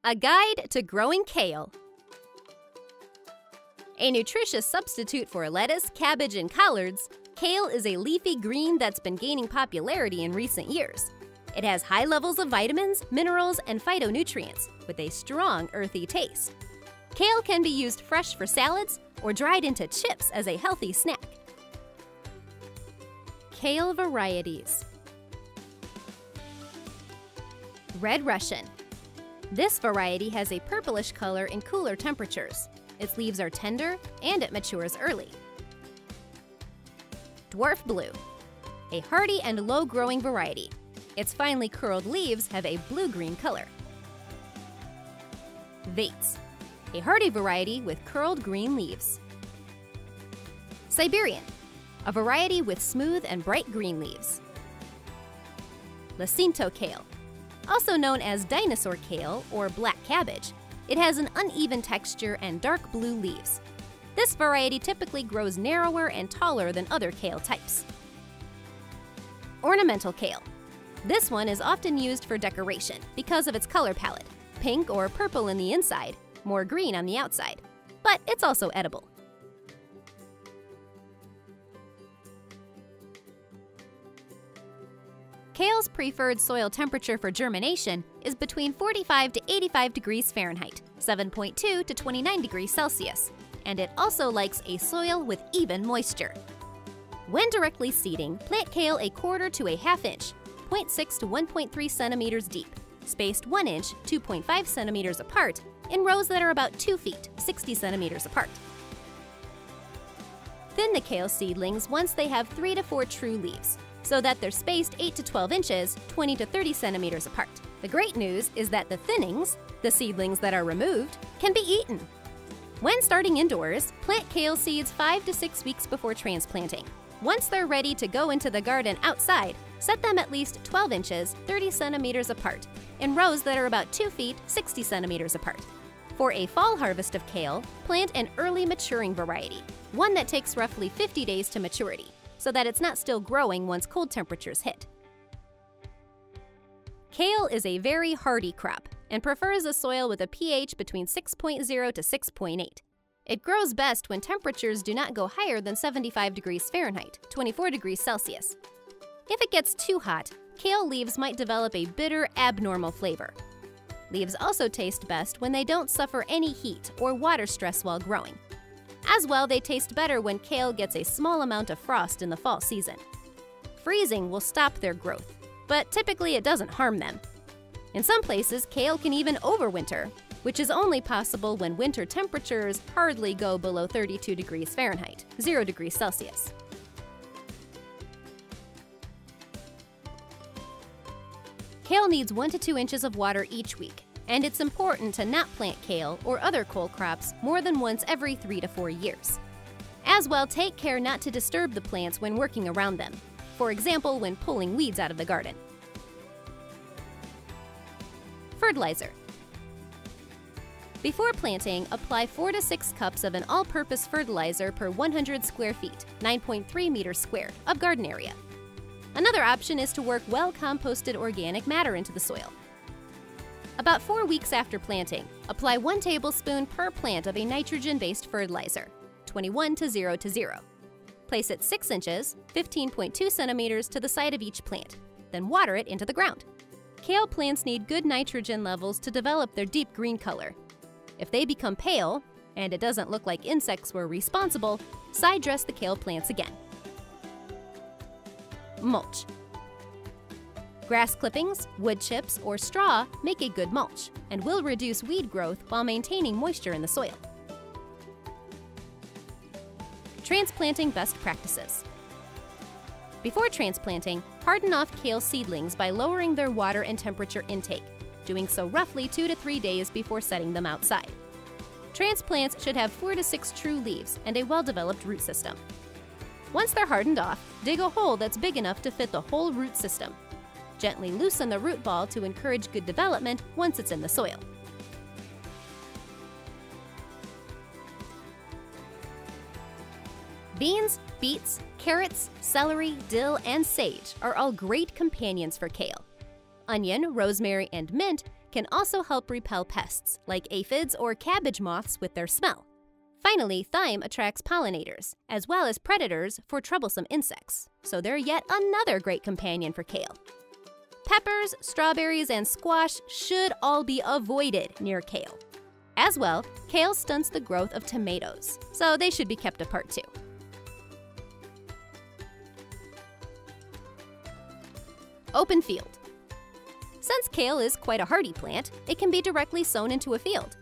A guide to growing kale. A nutritious substitute for lettuce, cabbage, and collards, kale is a leafy green that's been gaining popularity in recent years. It has high levels of vitamins, minerals, and phytonutrients, with a strong earthy taste. Kale can be used fresh for salads or dried into chips as a healthy snack. Kale varieties. Red Russian. This variety has a purplish color in cooler temperatures. Its leaves are tender and it matures early. Dwarf Blue. A hardy and low-growing variety. Its finely curled leaves have a blue-green color. Vates. A hardy variety with curled green leaves. Siberian. A variety with smooth and bright green leaves. Jacinto kale. Also known as dinosaur kale or black cabbage, it has an uneven texture and dark blue leaves. This variety typically grows narrower and taller than other kale types. Ornamental kale. This one is often used for decoration because of its color palette, pink or purple in the inside, more green on the outside, but it's also edible. Kale's preferred soil temperature for germination is between 45 to 85 degrees Fahrenheit, 7.2 to 29 degrees Celsius, and it also likes a soil with even moisture. When directly seeding, plant kale a quarter to a half inch, 0.6 to 1.3 centimeters deep, spaced 1 inch, 2.5 centimeters apart, in rows that are about 2 feet, 60 centimeters apart. Thin the kale seedlings once they have 3 to 4 true leaves, so that they're spaced 8 to 12 inches, 20 to 30 centimeters apart. The great news is that the thinnings, the seedlings that are removed, can be eaten. When starting indoors, plant kale seeds 5 to 6 weeks before transplanting. Once they're ready to go into the garden outside, set them at least 12 inches, 30 centimeters apart, in rows that are about 2 feet, 60 centimeters apart. For a fall harvest of kale, plant an early maturing variety, one that takes roughly 50 days to maturity, so that it's not still growing once cold temperatures hit. Kale is a very hardy crop and prefers a soil with a pH between 6.0 to 6.8. It grows best when temperatures do not go higher than 75 degrees Fahrenheit, 24 degrees Celsius. If it gets too hot, kale leaves might develop a bitter, abnormal flavor. Leaves also taste best when they don't suffer any heat or water stress while growing. As well, they taste better when kale gets a small amount of frost in the fall season. Freezing will stop their growth, but typically it doesn't harm them. In some places, kale can even overwinter, which is only possible when winter temperatures hardly go below 32 degrees Fahrenheit, 0 degrees Celsius. Kale needs 1 to 2 inches of water each week, and it's important to not plant kale or other cole crops more than once every 3 to 4 years. As well, take care not to disturb the plants when working around them, for example, when pulling weeds out of the garden. Fertilizer. Before planting, apply 4 to 6 cups of an all-purpose fertilizer per 100 square feet, 9.3 meters squared, of garden area. Another option is to work well-composted organic matter into the soil. About 4 weeks after planting, apply 1 tablespoon per plant of a nitrogen-based fertilizer, 21 to 0 to 0. Place it 6 inches, 15.2 centimeters to the side of each plant, then water it into the ground. Kale plants need good nitrogen levels to develop their deep green color. If they become pale, and it doesn't look like insects were responsible, side dress the kale plants again. Mulch. Grass clippings, wood chips, or straw make a good mulch and will reduce weed growth while maintaining moisture in the soil. Transplanting best practices. Before transplanting, harden off kale seedlings by lowering their water and temperature intake, doing so roughly 2 to 3 days before setting them outside. Transplants should have 4 to 6 true leaves and a well-developed root system. Once they're hardened off, dig a hole that's big enough to fit the whole root system. Gently loosen the root ball to encourage good development once it's in the soil. Beans, beets, carrots, celery, dill, and sage are all great companions for kale. Onion, rosemary, and mint can also help repel pests like aphids or cabbage moths with their smell. Finally, thyme attracts pollinators, as well as predators for troublesome insects, so they're yet another great companion for kale. Peppers, strawberries, and squash should all be avoided near kale. As well, kale stunts the growth of tomatoes, so they should be kept apart too. Open field. Since kale is quite a hardy plant, it can be directly sown into a field.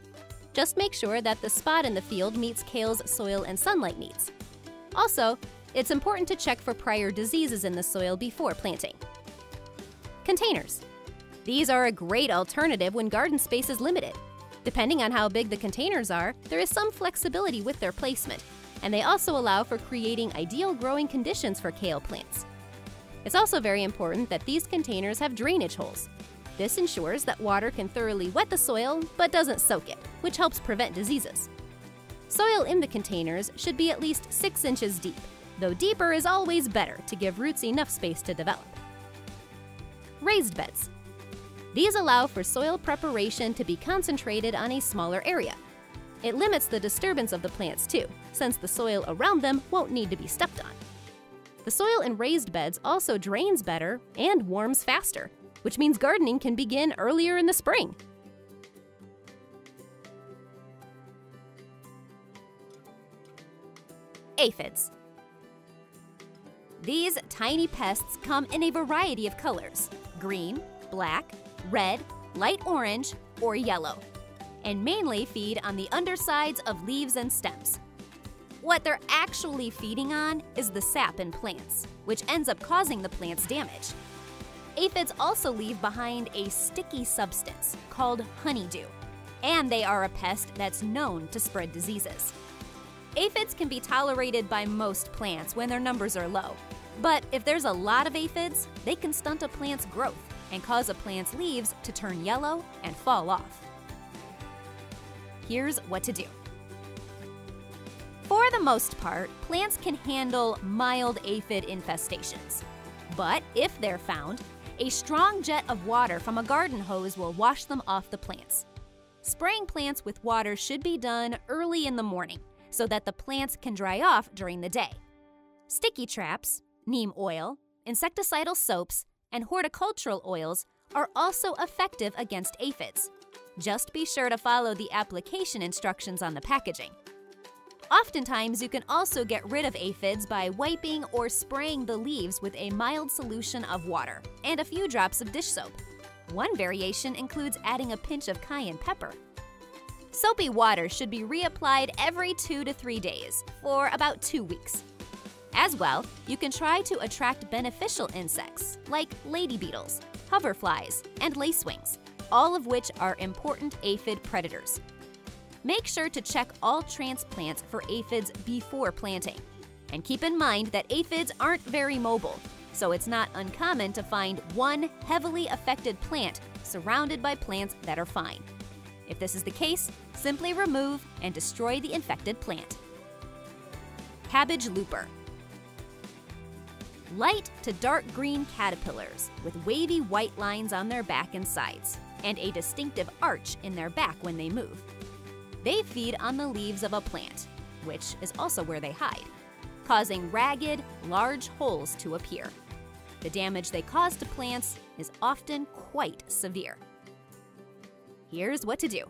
Just make sure that the spot in the field meets kale's soil and sunlight needs. Also, it's important to check for prior diseases in the soil before planting. Containers. These are a great alternative when garden space is limited. Depending on how big the containers are, there is some flexibility with their placement, and they also allow for creating ideal growing conditions for kale plants. It's also very important that these containers have drainage holes. This ensures that water can thoroughly wet the soil but doesn't soak it, which helps prevent diseases. Soil in the containers should be at least 6 inches deep, though deeper is always better to give roots enough space to develop. Raised beds. These allow for soil preparation to be concentrated on a smaller area. It limits the disturbance of the plants too, since the soil around them won't need to be stepped on. The soil in raised beds also drains better and warms faster, which means gardening can begin earlier in the spring. Aphids. These tiny pests come in a variety of colors: green, black, red, light orange, or yellow, and mainly feed on the undersides of leaves and stems. What they're actually feeding on is the sap in plants, which ends up causing the plants damage. Aphids also leave behind a sticky substance called honeydew, and they are a pest that's known to spread diseases. Aphids can be tolerated by most plants when their numbers are low, but if there's a lot of aphids, they can stunt a plant's growth and cause a plant's leaves to turn yellow and fall off. Here's what to do. For the most part, plants can handle mild aphid infestations. But if they're found, a strong jet of water from a garden hose will wash them off the plants. Spraying plants with water should be done early in the morning so that the plants can dry off during the day. Sticky traps, neem oil, insecticidal soaps, and horticultural oils are also effective against aphids. Just be sure to follow the application instructions on the packaging. Oftentimes, you can also get rid of aphids by wiping or spraying the leaves with a mild solution of water and a few drops of dish soap. One variation includes adding a pinch of cayenne pepper. Soapy water should be reapplied every 2 to 3 days for about 2 weeks. As well, you can try to attract beneficial insects like lady beetles, hoverflies, and lacewings, all of which are important aphid predators. Make sure to check all transplants for aphids before planting. And keep in mind that aphids aren't very mobile, so it's not uncommon to find one heavily affected plant surrounded by plants that are fine. If this is the case, simply remove and destroy the infected plant. Cabbage Looper. Light to dark green caterpillars with wavy white lines on their back and sides, and a distinctive arch in their back when they move. They feed on the leaves of a plant, which is also where they hide, causing ragged, large holes to appear. The damage they cause to plants is often quite severe. Here's what to do.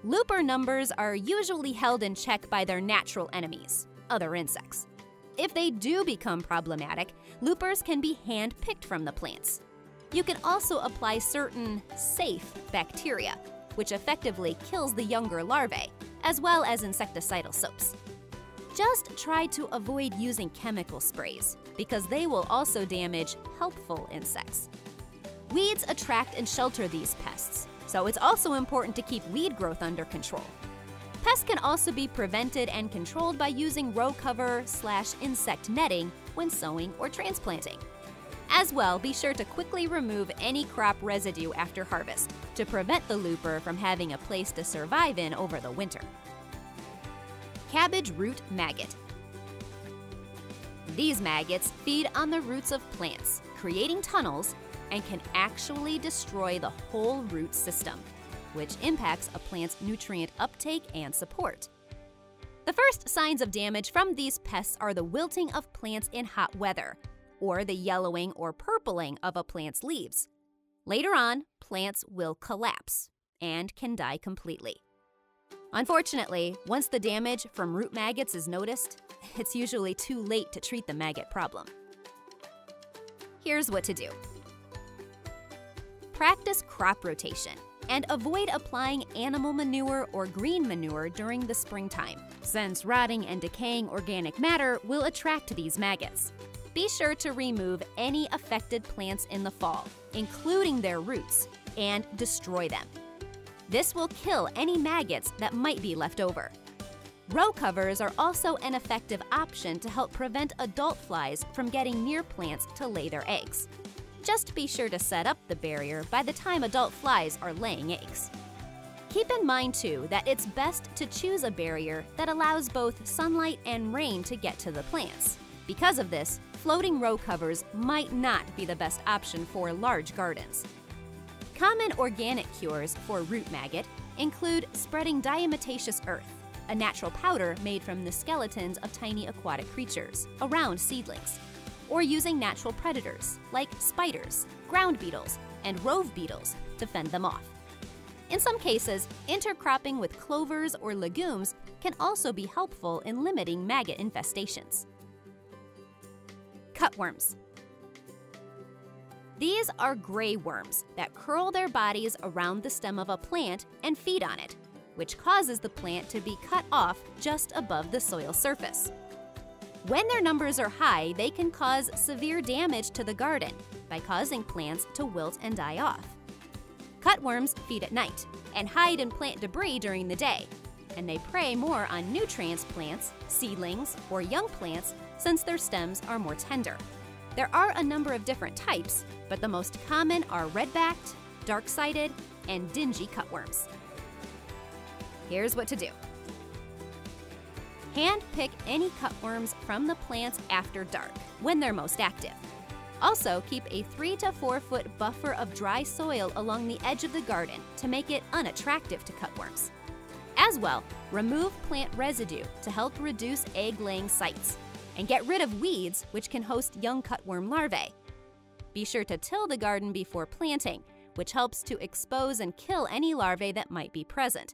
Looper numbers are usually held in check by their natural enemies, other insects. If they do become problematic, loopers can be hand-picked from the plants. You can also apply certain safe bacteria, which effectively kills the younger larvae, as well as insecticidal soaps. Just try to avoid using chemical sprays, because they will also damage helpful insects. Weeds attract and shelter these pests, so it's also important to keep weed growth under control. Pests can also be prevented and controlled by using row cover/insect netting when sowing or transplanting. As well, be sure to quickly remove any crop residue after harvest to prevent the looper from having a place to survive in over the winter. Cabbage root maggot. These maggots feed on the roots of plants, creating tunnels, and can actually destroy the whole root system, which impacts a plant's nutrient uptake and support. The first signs of damage from these pests are the wilting of plants in hot weather, or the yellowing or purpling of a plant's leaves. Later on, plants will collapse and can die completely. Unfortunately, once the damage from root maggots is noticed, it's usually too late to treat the maggot problem. Here's what to do. Practice crop rotation and avoid applying animal manure or green manure during the springtime, since rotting and decaying organic matter will attract these maggots. Be sure to remove any affected plants in the fall, including their roots, and destroy them. This will kill any maggots that might be left over. Row covers are also an effective option to help prevent adult flies from getting near plants to lay their eggs. Just be sure to set up the barrier by the time adult flies are laying eggs. Keep in mind, too, that it's best to choose a barrier that allows both sunlight and rain to get to the plants. Because of this, floating row covers might not be the best option for large gardens. Common organic cures for root maggot include spreading diatomaceous earth, a natural powder made from the skeletons of tiny aquatic creatures, around seedlings, or using natural predators like spiders, ground beetles, and rove beetles to fend them off. In some cases, intercropping with clovers or legumes can also be helpful in limiting maggot infestations. Cutworms. These are gray worms that curl their bodies around the stem of a plant and feed on it, which causes the plant to be cut off just above the soil surface. When their numbers are high, they can cause severe damage to the garden by causing plants to wilt and die off. Cutworms feed at night and hide in plant debris during the day, and they prey more on new transplants, seedlings, or young plants since their stems are more tender. There are a number of different types, but the most common are red-backed, dark-sided, and dingy cutworms. Here's what to do. Hand pick any cutworms from the plants after dark, when they're most active. Also, keep a 3 to 4 foot buffer of dry soil along the edge of the garden to make it unattractive to cutworms. As well, remove plant residue to help reduce egg-laying sites, and get rid of weeds which can host young cutworm larvae. Be sure to till the garden before planting, which helps to expose and kill any larvae that might be present.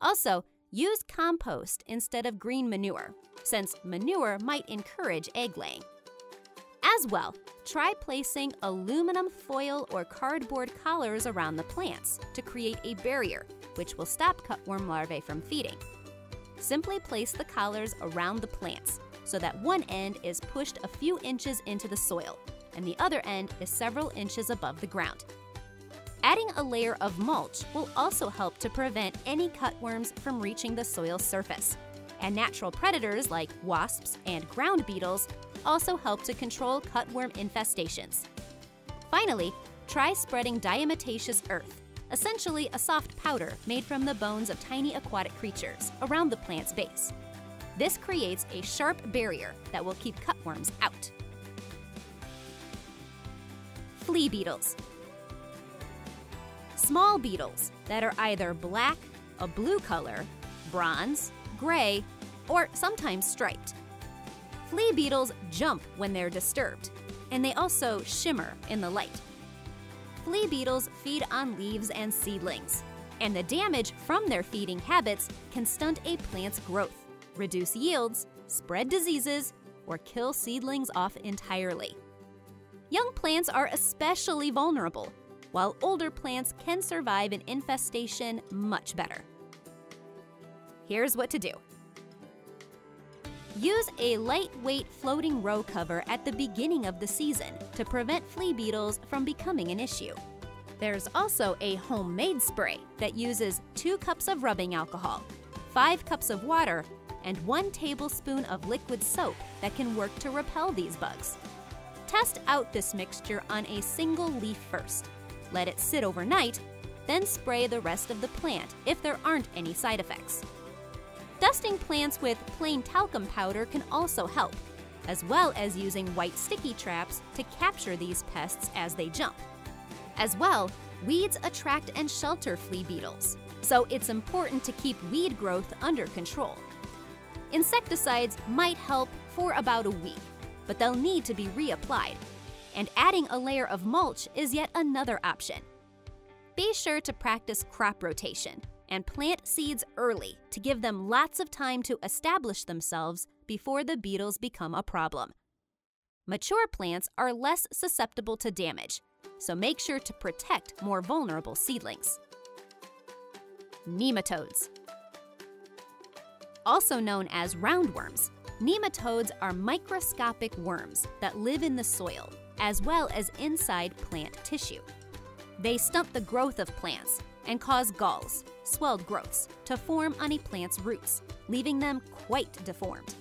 Also, use compost instead of green manure, since manure might encourage egg laying. As well, try placing aluminum foil or cardboard collars around the plants to create a barrier, which will stop cutworm larvae from feeding. Simply place the collars around the plants so that one end is pushed a few inches into the soil and the other end is several inches above the ground. Adding a layer of mulch will also help to prevent any cutworms from reaching the soil surface, and natural predators like wasps and ground beetles also help to control cutworm infestations. Finally, try spreading diatomaceous earth, essentially a soft powder made from the bones of tiny aquatic creatures, around the plant's base. This creates a sharp barrier that will keep cutworms out. Flea beetles. Small beetles that are either black, a blue color, bronze, gray, or sometimes striped. Flea beetles jump when they're disturbed, and they also shimmer in the light. Flea beetles feed on leaves and seedlings, and the damage from their feeding habits can stunt a plant's growth, reduce yields, spread diseases, or kill seedlings off entirely. Young plants are especially vulnerable, while older plants can survive an infestation much better. Here's what to do. Use a lightweight floating row cover at the beginning of the season to prevent flea beetles from becoming an issue. There's also a homemade spray that uses 2 cups of rubbing alcohol, 5 cups of water, and 1 tablespoon of liquid soap that can work to repel these bugs. Test out this mixture on a single leaf first. Let it sit overnight, then spray the rest of the plant if there aren't any side effects. Dusting plants with plain talcum powder can also help, as well as using white sticky traps to capture these pests as they jump. As well, weeds attract and shelter flea beetles, so it's important to keep weed growth under control. Insecticides might help for about a week, but they'll need to be reapplied. And adding a layer of mulch is yet another option. Be sure to practice crop rotation and plant seeds early to give them lots of time to establish themselves before the beetles become a problem. Mature plants are less susceptible to damage, so make sure to protect more vulnerable seedlings. Nematodes. Also known as roundworms, nematodes are microscopic worms that live in the soil, as well as inside plant tissue. They stunt the growth of plants and cause galls, swelled growths, to form on a plant's roots, leaving them quite deformed.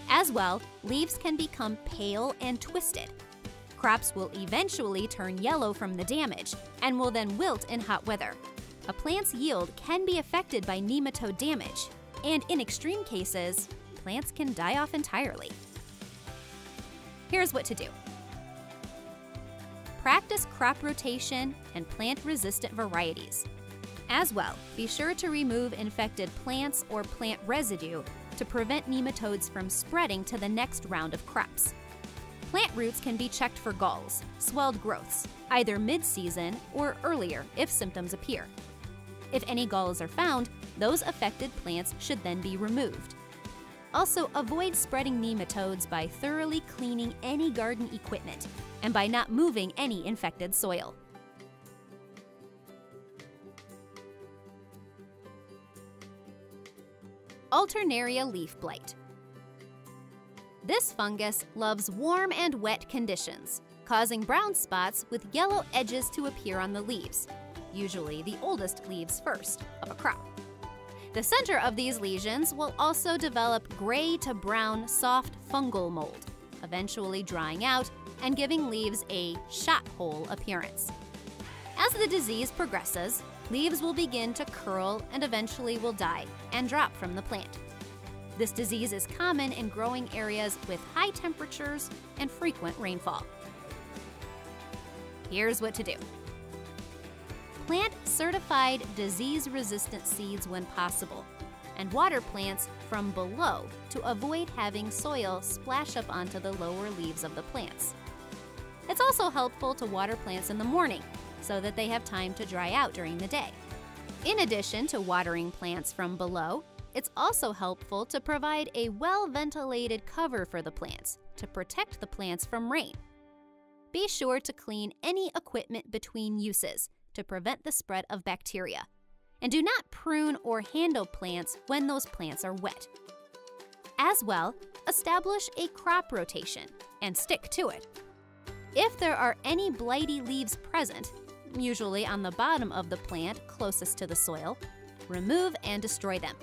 As well, leaves can become pale and twisted. Crops will eventually turn yellow from the damage and will then wilt in hot weather. A plant's yield can be affected by nematode damage, and in extreme cases, plants can die off entirely. Here's what to do. Practice crop rotation and plant resistant varieties. As well, be sure to remove infected plants or plant residue to prevent nematodes from spreading to the next round of crops. Plant roots can be checked for galls, swelled growths, either mid-season or earlier if symptoms appear. If any galls are found, those affected plants should then be removed. Also, avoid spreading nematodes by thoroughly cleaning any garden equipment and by not moving any infected soil. Alternaria leaf blight. This fungus loves warm and wet conditions, causing brown spots with yellow edges to appear on the leaves, usually the oldest leaves first of a crop. The center of these lesions will also develop gray to brown soft fungal mold, eventually drying out and giving leaves a shot hole appearance. As the disease progresses, leaves will begin to curl and eventually will die and drop from the plant. This disease is common in growing areas with high temperatures and frequent rainfall. Here's what to do. Plant certified disease-resistant seeds when possible, and water plants from below to avoid having soil splash up onto the lower leaves of the plants. It's also helpful to water plants in the morning so that they have time to dry out during the day. In addition to watering plants from below, it's also helpful to provide a well-ventilated cover for the plants to protect the plants from rain. Be sure to clean any equipment between uses to prevent the spread of bacteria, and do not prune or handle plants when those plants are wet. As well, establish a crop rotation and stick to it. If there are any blighty leaves present, usually on the bottom of the plant closest to the soil, remove and destroy them.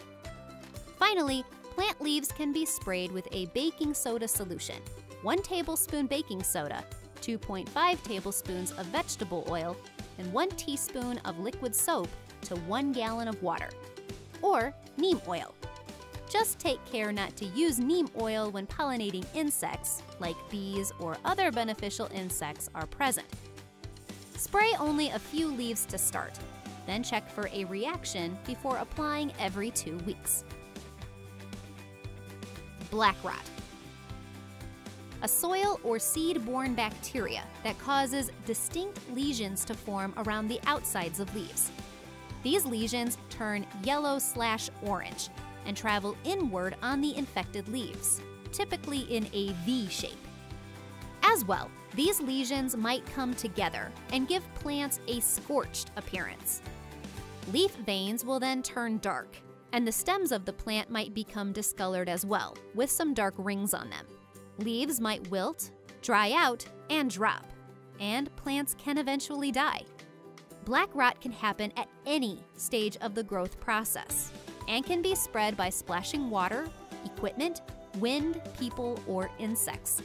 Finally, plant leaves can be sprayed with a baking soda solution, 1 tablespoon baking soda, 2.5 tablespoons of vegetable oil, and 1 teaspoon of liquid soap to 1 gallon of water, or neem oil. Just take care not to use neem oil when pollinating insects, like bees or other beneficial insects are present. Spray only a few leaves to start, then check for a reaction before applying every 2 weeks. Black rot. A soil or seed-borne bacteria that causes distinct lesions to form around the outsides of leaves. These lesions turn yellow/orange and travel inward on the infected leaves, typically in a V shape. As well, these lesions might come together and give plants a scorched appearance. Leaf veins will then turn dark, and the stems of the plant might become discolored as well, with some dark rings on them. Leaves might wilt, dry out, and drop, and plants can eventually die. Black rot can happen at any stage of the growth process and can be spread by splashing water, equipment, wind, people, or insects.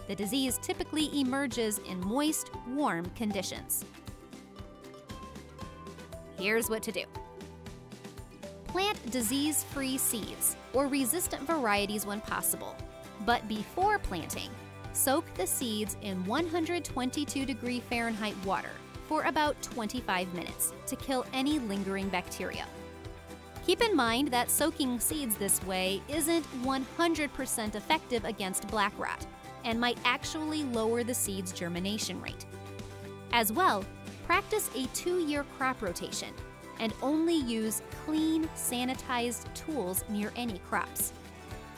The disease typically emerges in moist, warm conditions. Here's what to do. Plant disease-free seeds or resistant varieties when possible, But before planting, soak the seeds in 122° Fahrenheit water for about 25 minutes to kill any lingering bacteria. Keep in mind that soaking seeds this way isn't 100% effective against black rot and might actually lower the seed's germination rate. As well, practice a 2-year crop rotation and only use clean, sanitized tools near any crops.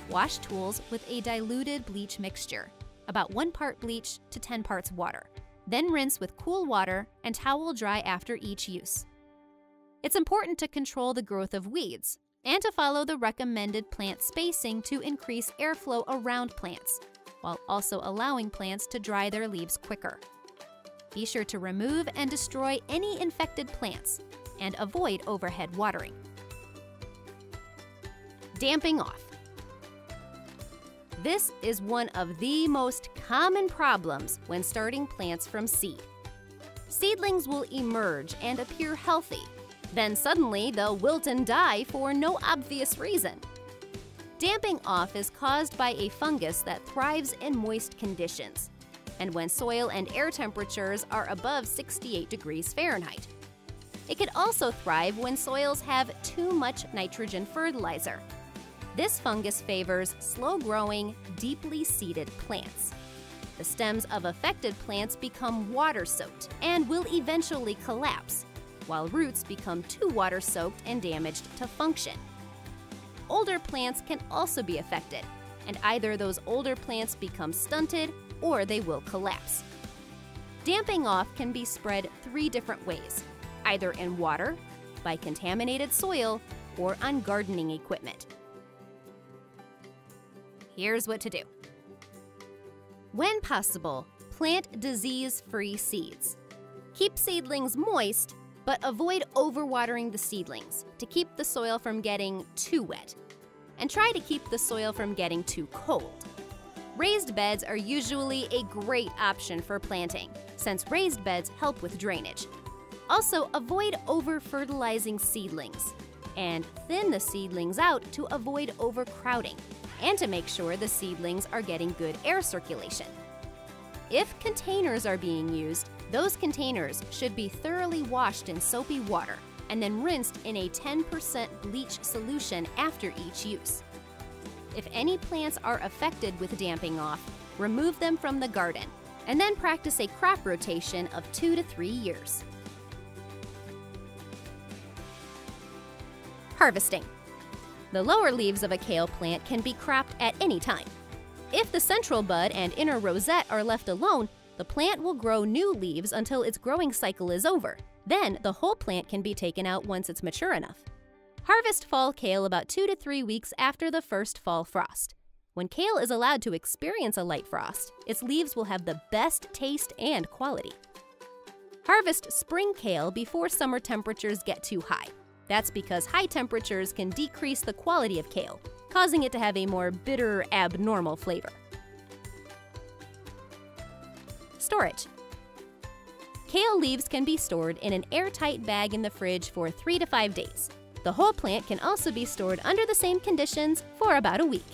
Wash tools with a diluted bleach mixture, about 1 part bleach to 10 parts water. Then rinse with cool water and towel dry after each use. It's important to control the growth of weeds and to follow the recommended plant spacing to increase airflow around plants, while also allowing plants to dry their leaves quicker. Be sure to remove and destroy any infected plants and avoid overhead watering. Damping off. This is one of the most common problems when starting plants from seed. Seedlings will emerge and appear healthy. Then suddenly they'll wilt and die for no obvious reason. Damping off is caused by a fungus that thrives in moist conditions, and when soil and air temperatures are above 68° Fahrenheit. It can also thrive when soils have too much nitrogen fertilizer. This fungus favors slow-growing, deeply seeded plants. The stems of affected plants become water-soaked and will eventually collapse, while roots become too water-soaked and damaged to function. Older plants can also be affected, and either those older plants become stunted or they will collapse. Damping off can be spread 3 different ways, either in water, by contaminated soil, or on gardening equipment. Here's what to do. When possible, plant disease-free seeds. Keep seedlings moist, but avoid overwatering the seedlings to keep the soil from getting too wet. And try to keep the soil from getting too cold. Raised beds are usually a great option for planting, since raised beds help with drainage. Also, avoid over-fertilizing seedlings, and thin the seedlings out to avoid overcrowding, and to make sure the seedlings are getting good air circulation. If containers are being used, those containers should be thoroughly washed in soapy water and then rinsed in a 10% bleach solution after each use. If any plants are affected with damping off, remove them from the garden and then practice a crop rotation of 2 to 3 years. Harvesting. The lower leaves of a kale plant can be cropped at any time. If the central bud and inner rosette are left alone, the plant will grow new leaves until its growing cycle is over. Then, the whole plant can be taken out once it's mature enough. Harvest fall kale about 2 to 3 weeks after the first fall frost. When kale is allowed to experience a light frost, its leaves will have the best taste and quality. Harvest spring kale before summer temperatures get too high. That's because high temperatures can decrease the quality of kale, causing it to have a more bitter, abnormal flavor. Storage. Kale leaves can be stored in an airtight bag in the fridge for 3 to 5 days. The whole plant can also be stored under the same conditions for about a week.